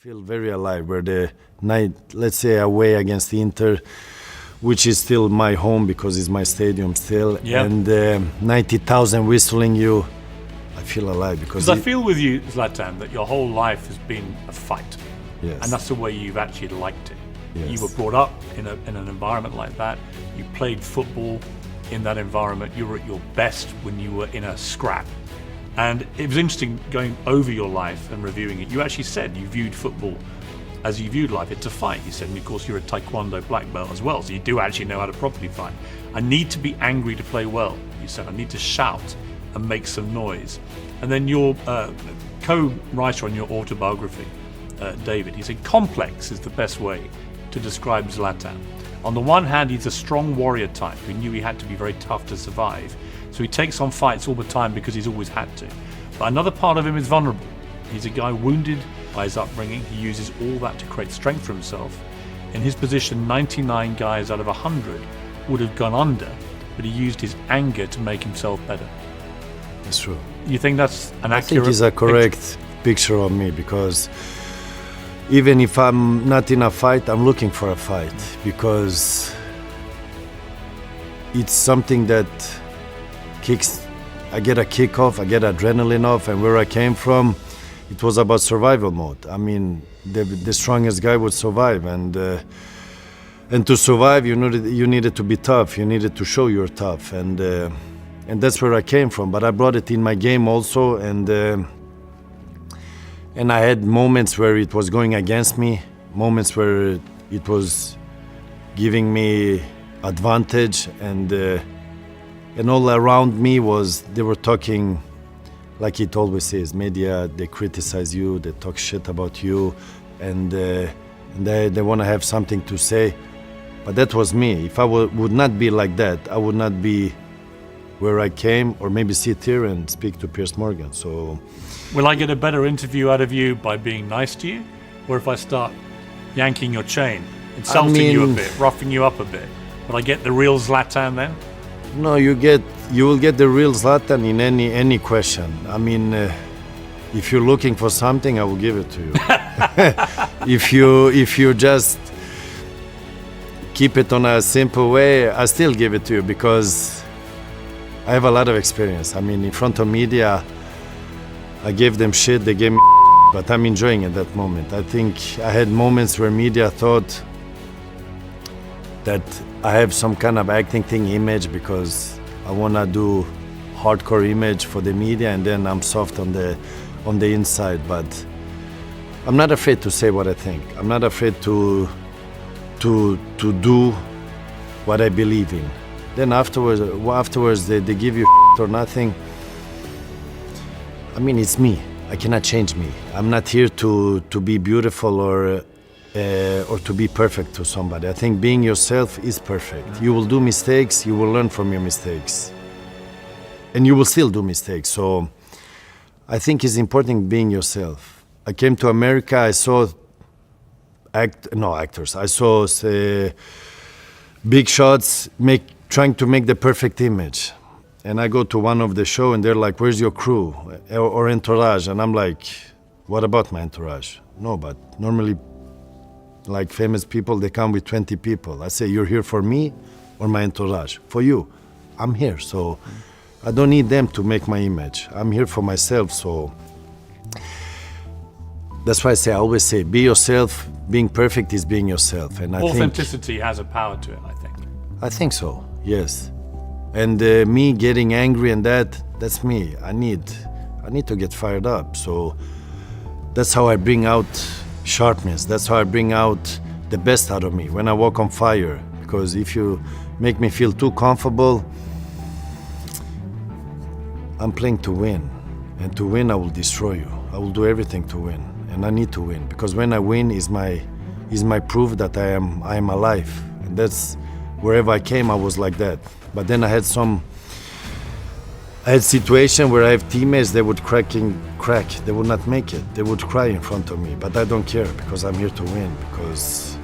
Feel very alive. We're the night, let's say, away against Inter, which is still my home because it's my stadium still. Yep. And 90,000 whistling you, I feel alive because I feel with you, Zlatan, that your whole life has been a fight. Yes. And that's the way you've actually liked it. Yes. You were brought up in an environment like that. You played football in that environment. You were at your best when you were in a scrap. And it was interesting going over your life and reviewing it. You actually said you viewed football as you viewed life. It's a fight, you said. And of course, you're a Taekwondo black belt as well. So you do actually know how to properly fight. I need to be angry to play well, you said. I need to shout and make some noise. And then your co-writer on your autobiography, David, he said complex is the best way to describe Zlatan. On the one hand, he's a strong warrior type who knew he had to be very tough to survive. So he takes on fights all the time because he's always had to. But another part of him is vulnerable. He's a guy wounded by his upbringing. He uses all that to create strength for himself. In his position, 99 guys out of 100 would have gone under, but he used his anger to make himself better. That's true. You think that's an accurate I think it's a correct picture of me because even if I'm not in a fight, I'm looking for a fight because it's something that kicks. I get a kick off, I get adrenaline off, and where I came from, it was about survival mode. I mean, the strongest guy would survive, and to survive, you needed to be tough. You needed to show you're tough, and that's where I came from. But I brought it in my game also, and I had moments where it was going against me, moments where it was giving me advantage, and all around me they were talking, like it always is, media, they criticize you, they talk shit about you, and they want to have something to say. But that was me. If I would not be like that, I would not be where I came, or maybe sit here and speak to Piers Morgan. So, will I get a better interview out of you by being nice to you? Or if I start yanking your chain, insulting you a bit, roughing you up a bit, will I get the real Zlatan then? No, you will get the real Zlatan in any question. I mean, if you're looking for something, I will give it to you. If you just keep it on a simple way, I still give it to you because I have a lot of experience. I mean, in front of media, I gave them shit, they gave me but I'm enjoying it that moment. I think I had moments where media thought that I have some kind of acting thing image because I wanna do hardcore image for the media, and then I'm soft on the inside. But I'm not afraid to say what I think. I'm not afraid to do what I believe in. Then afterwards they give you or nothing. I mean, it's me. I cannot change me. I'm not here to be beautiful or to be perfect to somebody. I think being yourself is perfect. You will do mistakes, you will learn from your mistakes. And you will still do mistakes. So I think it's important being yourself. I came to America, I saw actors. I saw big shots trying to make the perfect image. And I go to one of the show and they're like, where's your crew or entourage? And I'm like, what about my entourage? No, but normally like famous people, they come with 20 people. I say, you're here for me or my entourage? For you. I'm here. So I don't need them to make my image. I'm here for myself, so that's why I always say, be yourself. Being perfect is being yourself, and authenticity has a power to it, I think. I think so, yes. And me getting angry and that's me. I need to get fired up. So that's how I bring out sharpness. That's how I bring out the best out of me when I walk on fire. Because if you make me feel too comfortable, I'm playing to win. And to win, I will destroy you. I will do everything to win. And I need to win. Because when I win is my proof that I am alive. And that's wherever I came, I was like that. But then I had situation where I have teammates, they would crack, they would not make it. They would cry in front of me, but I don't care because I'm here to win, because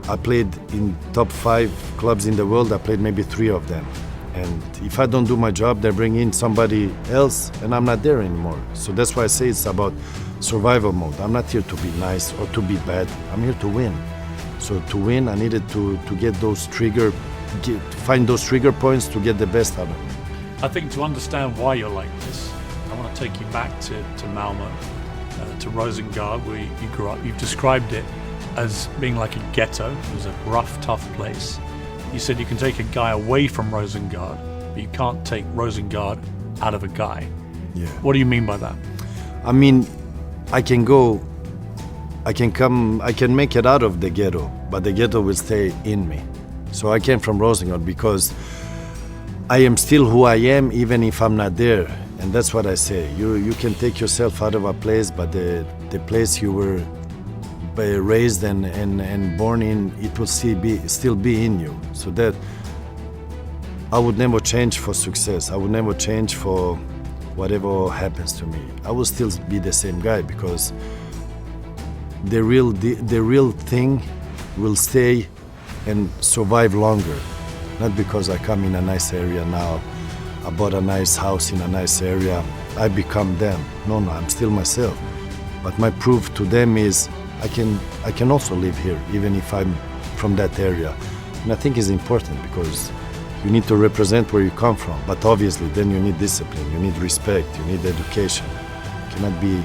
I played in top 5 clubs in the world, I played maybe 3 of them. And if I don't do my job, they bring in somebody else and I'm not there anymore. So that's why I say it's about survival mode. I'm not here to be nice or to be bad, I'm here to win. So to win, I needed to get those find those trigger points to get the best out of me. I think to understand why you're like this, I want to take you back to Malmö, to Rosengard, where you grew up. You've described it as being like a ghetto. It was a rough, tough place. You said you can take a guy away from Rosengard, but you can't take Rosengard out of a guy. Yeah. What do you mean by that? I mean, I can make it out of the ghetto, but the ghetto will stay in me. So I came from Rosengard because I am still who I am, even if I'm not there. And that's what I say. You can take yourself out of a place, but the place you were raised and born in, it will still be in you. So that I would never change for success. I would never change for whatever happens to me. I will still be the same guy, because the real thing will stay and survive longer. Not because I come in a nice area now, I bought a nice house in a nice area, I become them. No, I'm still myself. But my proof to them is I can also live here, even if I'm from that area. And I think it's important, because you need to represent where you come from. But obviously then you need discipline, you need respect, you need education. You cannot be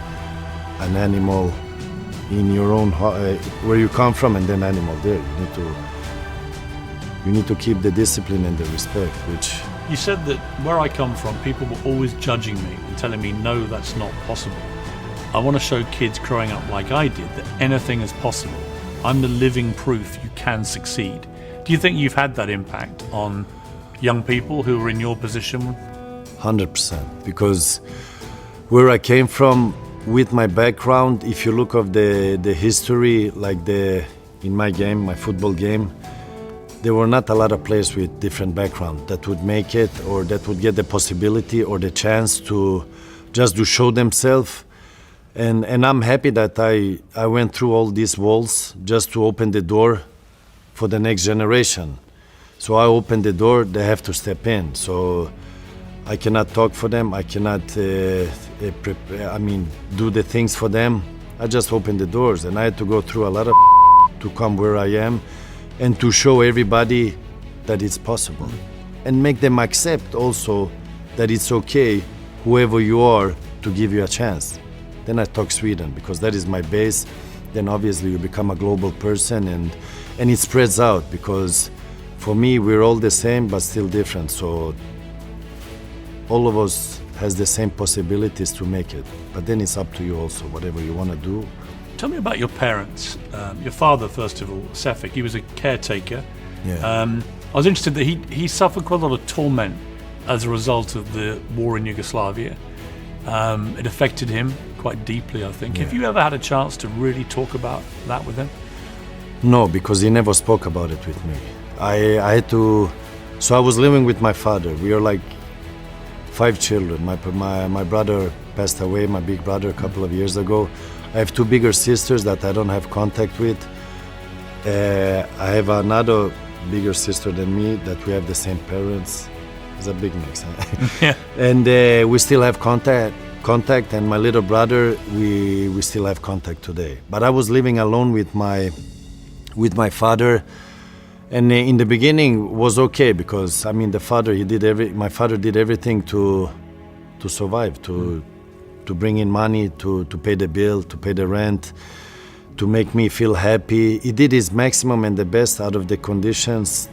an animal in your own where you come from and then animal there. You need to keep the discipline and the respect, which... You said that where I come from, people were always judging me and telling me, no, that's not possible. I want to show kids growing up like I did that anything is possible. I'm the living proof you can succeed. Do you think you've had that impact on young people who are in your position? 100%, because where I came from, with my background, if you look of the history, like in my game, my football game, there were not a lot of players with different background that would make it, or that would get the possibility or the chance to just to show themselves. And I'm happy that I went through all these walls just to open the door for the next generation. So I opened the door, they have to step in. So I cannot talk for them, I cannot do the things for them. I just opened the doors, and I had to go through a lot of to come where I am, and to show everybody that it's possible. And make them accept also that it's okay, whoever you are, to give you a chance. Then I talk Sweden, because that is my base. Then obviously you become a global person, and it spreads out, because for me, we're all the same, but still different. So all of us has the same possibilities to make it. But then it's up to you also, whatever you want to do. Tell me about your parents. Your father, first of all, Sefik, he was a caretaker. Yeah. I was interested that he suffered quite a lot of torment as a result of the war in Yugoslavia. It affected him quite deeply, I think. Yeah. Have you ever had a chance to really talk about that with him? No, because he never spoke about it with me. I had to... So I was living with my father. We are like 5 children. My brother passed away, my big brother, a couple of years ago. I have 2 bigger sisters that I don't have contact with. I have another bigger sister than me that we have the same parents. It's a big mix. Huh? Yeah. And we still have contact, and my little brother, we still have contact today. But I was living alone with my father, And in the beginning was okay because I mean my father did everything to survive, to bring in money, to pay the bill, to pay the rent, to make me feel happy. He did his maximum and the best out of the conditions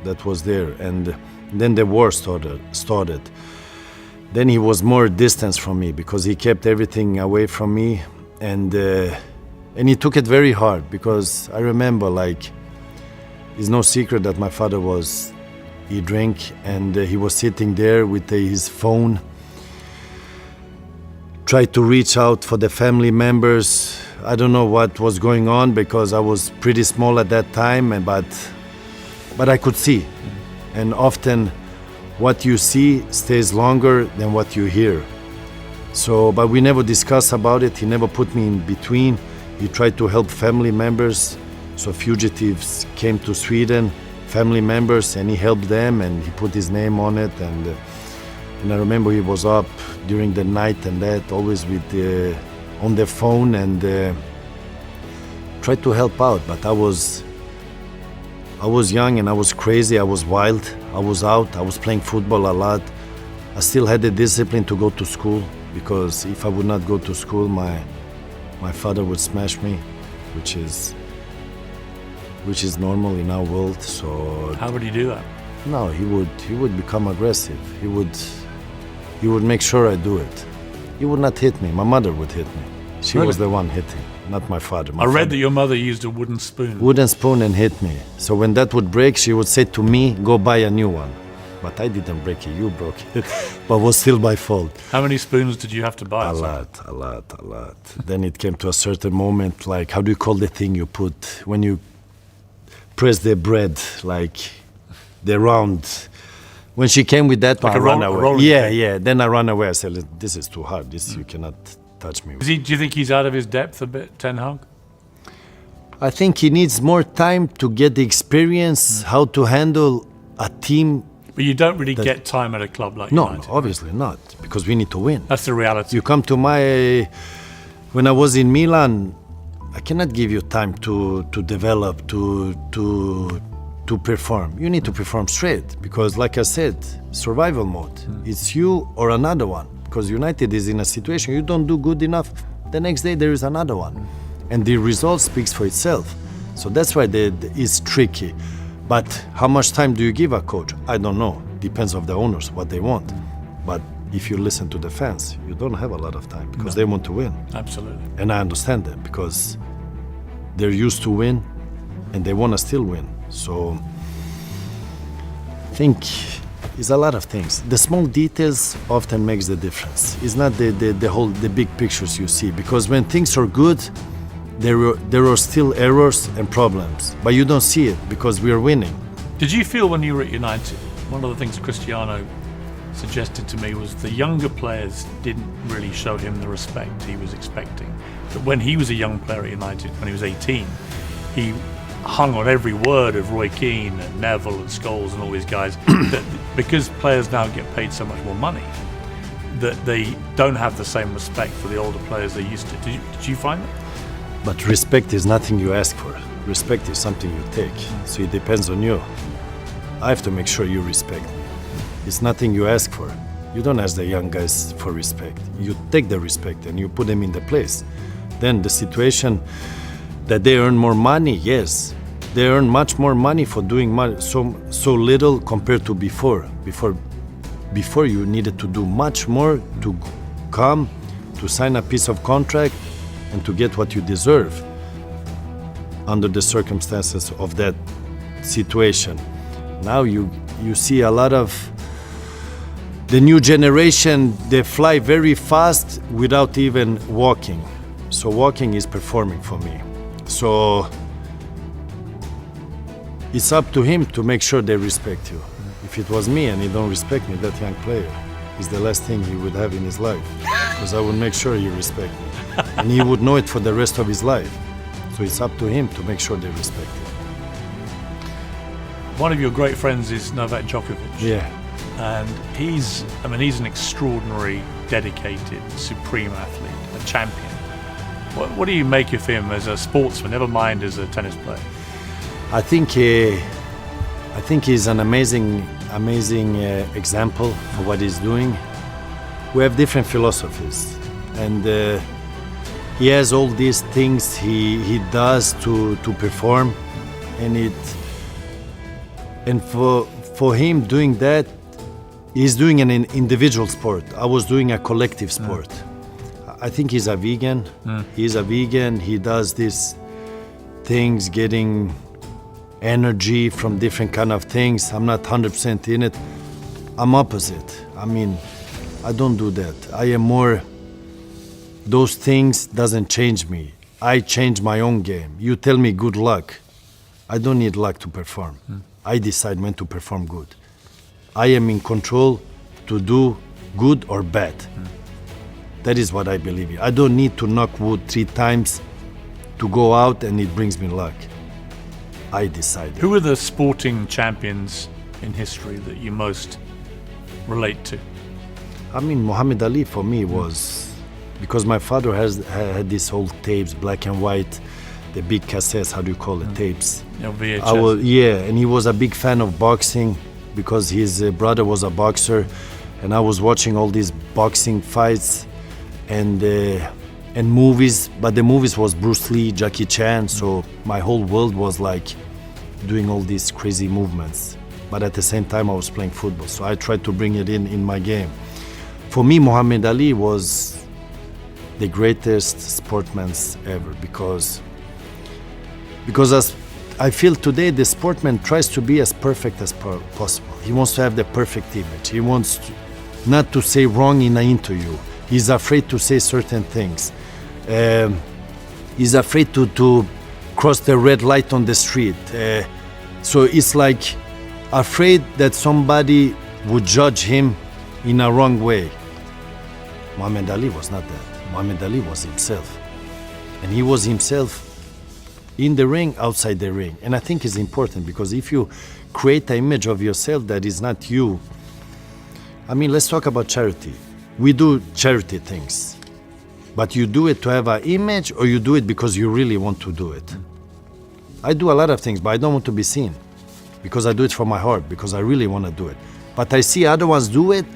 that was there. And then the war started. Then he was more distant from me because he kept everything away from me, and he took it very hard because I remember, like, it's no secret that my father he drank, and he was sitting there with his phone, tried to reach out for the family members. I don't know what was going on because I was pretty small at that time, but I could see, and often what you see stays longer than what you hear. So, but we never discussed about it. He never put me in between. He tried to help family members. So fugitives came to Sweden, family members, and he helped them, and he put his name on it. And I remember he was up during the night and that, always with on the phone, and tried to help out. But I was young and I was crazy. I was wild. I was out. I was playing football a lot. I still had the discipline to go to school because if I would not go to school, my father would smash me, which is normal in our world. So how would he do that? No, he would become aggressive. He would make sure I do it. He would not hit me. My mother would hit me. She Really? was the one hitting, not my father. I read that your mother used a wooden spoon. Wooden spoon and hit me. So when that would break, she would say to me, "Go buy a new one." But I didn't break it. You broke it. But it was still my fault. How many spoons did you have to buy? A lot. Then it came to a certain moment, like, how do you call the thing you put when you press the bread, like the round? When she came with that Like one, I ran away. thing. Yeah. Then I ran away. I said, "This is too hard. This you cannot touch me with." Do you think he's out of his depth a bit, Ten Hag? I think he needs more time to get the experience, how to handle a team. But you don't really get time at a club like No, United. obviously not, because we need to win. That's the reality. You come to when I was in Milan, I cannot give you time to develop, to perform. You need to perform straight, because like I said, survival mode. It's you or another one, because United is in a situation you don't do good enough, the next day there is another one. And the result speaks for itself. So that's why it's tricky. But how much time do you give a coach? I don't know. Depends on the owners, what they want. But if you listen to the fans, you don't have a lot of time because they want to win. Absolutely. And I understand them because they're used to win and they want to still win. So I think it's a lot of things. The small details often makes the difference. It's not the big pictures you see, because when things are good, there are still errors and problems, but you don't see it because we are winning. Did you feel when you were at United, one of the things Cristiano suggested to me was the younger players didn't really show him the respect he was expecting. That when he was a young player at United, when he was 18, he hung on every word of Roy Keane and Neville and Scholes and all these guys, that because players now get paid so much more money, that they don't have the same respect for the older players they used to. Did you find that? But respect is nothing you ask for. Respect is something you take. So it depends on you. I have to make sure you respect me. It's nothing you ask for. You don't ask the young guys for respect. You take the respect and you put them in the place. Then the situation that they earn more money, yes. They earn much more money for doing so little compared to before. Before you needed to do much more to come, to sign a piece of contract, and to get what you deserve under the circumstances of that situation. Now you see a lot of the new generation, they fly very fast without even walking. So walking is performing for me. So it's up to him to make sure they respect you. If it was me and he don't respect me, that young player is the last thing he would have in his life, because I would make sure he respect me. And he would know it for the rest of his life. So it's up to him to make sure they respect him. One of your great friends is Novak Djokovic. Yeah. And he's an extraordinary, dedicated, supreme athlete, a champion. What do you make of him as a sportsman, never mind as a tennis player? I think I think he's an amazing example for what he's doing. We have different philosophies, and he has all these things he does to perform, and for him doing that, he's doing an individual sport. I was doing a collective sport. I think he's a vegan. He's a vegan. He does these things, getting energy from different kind of things. I'm not 100% in it. I'm opposite. I mean, I don't do that. I am more, those things doesn't change me. I change my own game. You tell me good luck. I don't need luck to perform. I decide when to perform good. I am in control to do good or bad. That is what I believe in. I don't need to knock wood 3 times to go out and it brings me luck. I decide. Who are the sporting champions in history that you most relate to? I mean, Muhammad Ali for me was, because my father had these old tapes, black and white, the big cassettes, how do you call it, tapes. VHS. And he was a big fan of boxing because his brother was a boxer, and I was watching all these boxing fights and movies, but the movies was Bruce Lee, Jackie Chan, so my whole world was like doing all these crazy movements. But at the same time I was playing football, so I tried to bring it in my game. For me, Muhammad Ali was the greatest sportsman ever, because as I feel today, the sportsman tries to be as perfect as possible. He wants to have the perfect image. He wants not to say wrong in an interview. He's afraid to say certain things. He's afraid to cross the red light on the street. So it's like afraid that somebody would judge him in a wrong way. Muhammad Ali was not that. Muhammad Ali was himself. And he was himself in the ring, outside the ring. And I think it's important, because if you create an image of yourself that is not you, I mean, let's talk about charity. We do charity things, but you do it to have an image, or you do it because you really want to do it. I do a lot of things, but I don't want to be seen, because I do it from my heart, because I really want to do it. But I see other ones do it,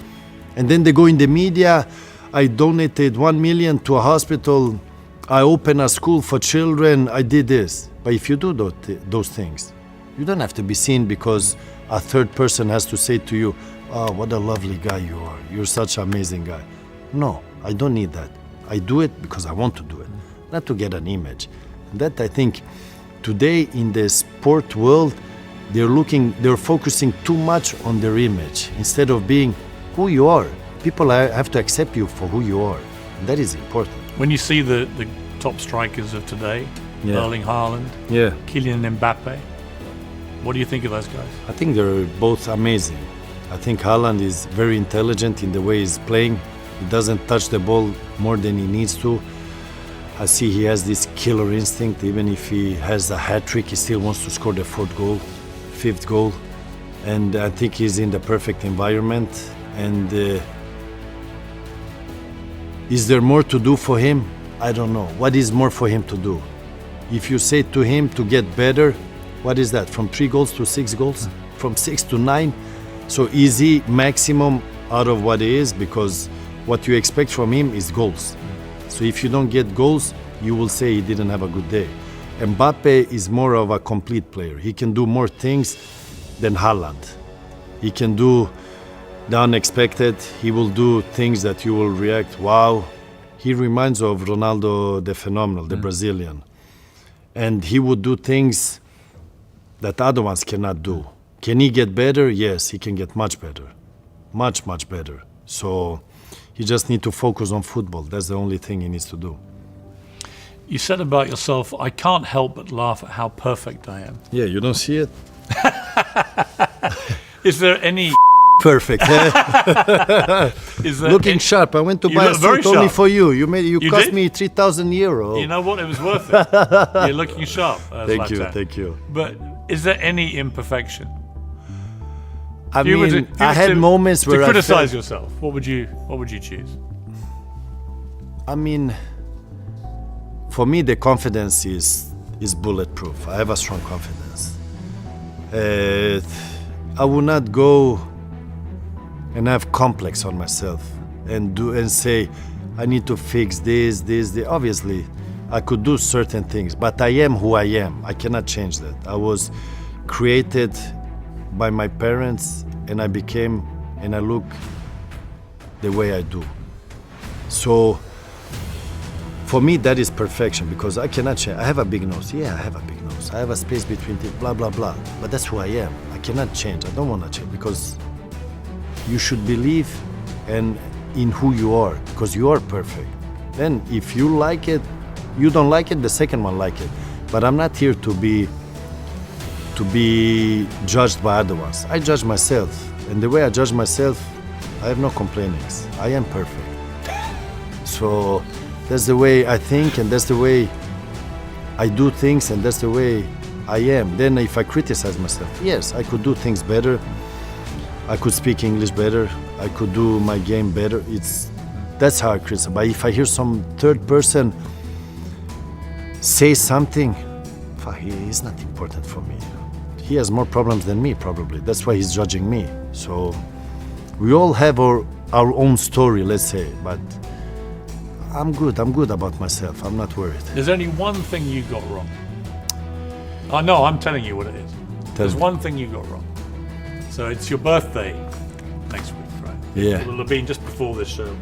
and then they go in the media. I donated 1 million to a hospital. I opened a school for children. I did this. But if you do those things, you don't have to be seen because a third person has to say to you, "Oh, what a lovely guy you are. You're such an amazing guy." No, I don't need that. I do it because I want to do it, not to get an image. That, I think, today in the sport world, they're focusing too much on their image instead of being who you are. People have to accept you for who you are. And that is important. When you see the top strikers of today, Erling Haaland, Kylian Mbappe, what do you think of those guys? I think they're both amazing. I think Haaland is very intelligent in the way he's playing. He doesn't touch the ball more than he needs to. I see he has this killer instinct. Even if he has a hat-trick, he still wants to score the 5th goal. And I think he's in the perfect environment. And is there more to do for him? I don't know. What is more for him to do? If you say to him to get better, what is that? From 3 goals to 6 goals? From 6 to 9? So easy maximum out of what he is, because what you expect from him is goals. So if you don't get goals, you will say he didn't have a good day. Mbappe is more of a complete player. He can do more things than Haaland. He can do the unexpected. He will do things that you will react, wow. He reminds of Ronaldo the Phenomenal, the Brazilian. And he would do things that other ones cannot do. Can he get better? Yes, he can get much better. Much, much better. So he just needs to focus on football. That's the only thing he needs to do. You said about yourself, "I can't help but laugh at how perfect I am." Yeah, you don't see it? Is there any... Perfect. Is there looking sharp. I went to buy a suit only for you. You cost me 3,000 euro. You know what? It was worth it. You're looking sharp. Thank you. But is there any imperfection? I mean, I had moments where to I criticize yourself. What would you choose? I mean, for me, the confidence is bulletproof. I have a strong confidence. I would not go and have complex on myself and say, I need to fix this. Obviously, I could do certain things, but I am who I am. I cannot change that. I was created by my parents, and I became and I look the way I do. So for me, that is perfection, because I cannot change. I have a big nose. Yeah, I have a big nose. I have a space between teeth, blah, blah, blah. But that's who I am. I cannot change. I don't want to change, because you should believe in who you are, because you are perfect. Then if you like it, you don't like it, the second one like it. But I'm not here to be judged by other ones. I judge myself, and the way I judge myself, I have no complainings. I am perfect. So that's the way I think, and that's the way I do things, and that's the way I am. Then if I criticize myself, yes, I could do things better. I could speak English better. I could do my game better. That's how I criticize. But if I hear some third person say something, it's not important for me. He has more problems than me, probably. That's why he's judging me. So we all have our own story, let's say. But I'm good about myself. I'm not worried. There's only one thing you got wrong. Oh, no, I'm telling you what it is. There's one thing you got wrong. So it's your birthday next week, right? Yeah. It will have been just before this show.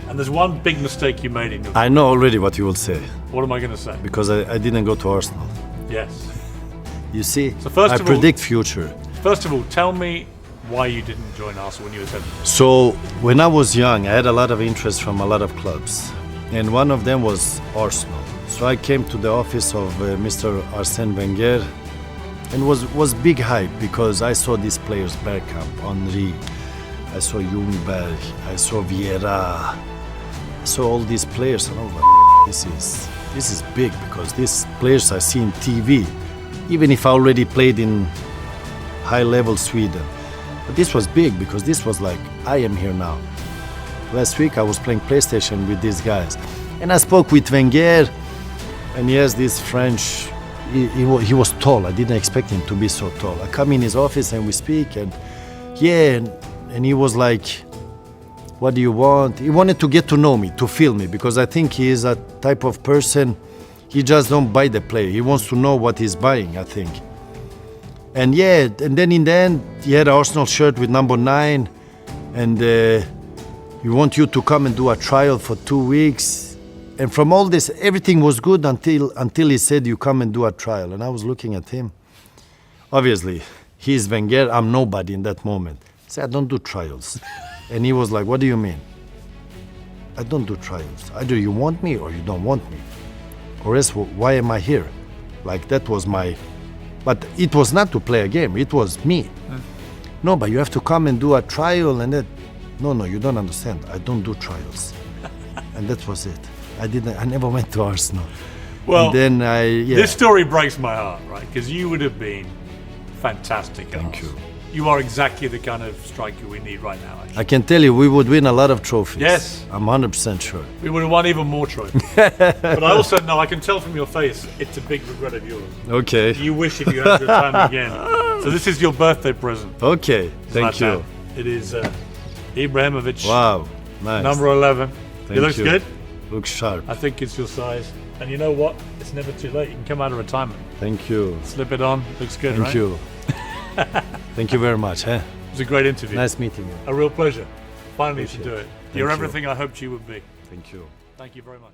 And there's one big mistake you made in your... I know already what you will say. What am I going to say? Because I didn't go to Arsenal. Yes. You see, so first I of all, predict future. First of all, tell me why you didn't join Arsenal when you were 17. So when I was young, I had a lot of interest from a lot of clubs. And one of them was Arsenal. So I came to the office of Mr. Arsene Wenger, and was big hype, because I saw these players, Bergkamp, Henry, I saw Ljungberg, I saw Vieira, I saw all these players, and I was like, this is big, because these players I see in TV, even if I already played in high-level Sweden. But this was big, because this was like, I am here now. Last week I was playing PlayStation with these guys, and I spoke with Wenger, and he has this French, he was tall. I didn't expect him to be so tall. I come in his office and we speak, and and he was like, what do you want? He wanted to get to know me, to feel me, because I think he is a type of person, he just don't buy the player. He wants to know what he's buying, I think. And then in the end, he had an Arsenal shirt with number 9, and he want you to come and do a trial for 2 weeks. And from all this, everything was good until he said, you come and do a trial. And I was looking at him. Obviously, he's Wenger, I'm nobody in that moment. I said, I don't do trials. And he was like, what do you mean? I don't do trials. Either you want me or you don't want me. Or else, why am I here? Like, that was my... But it was not to play a game, it was me. No, but you have to come and do a trial, and that... No, you don't understand. I don't do trials. And that was it. I never went to Arsenal. Well, and then this story breaks my heart, right? Because you would have been fantastic. Thank you. You are exactly the kind of striker we need right now, actually. I can tell you, we would win a lot of trophies. Yes. I'm 100% sure. We would have won even more trophies. But I also know, I can tell from your face, it's a big regret of yours. Okay. You wish if you had your time again. So this is your birthday present. Okay, thank Zlatan. you. It is Ibrahimovic. Wow, nice. Number 11. It looks good. Looks sharp. I think it's your size. And you know what? It's never too late. You can come out of retirement. Thank you. Slip it on. Looks good, Thank right? you. Thank you very much. It was a great interview. Nice meeting you. A real pleasure. Finally to do it. You're you. everything I hoped you would be. Thank you. Thank you very much.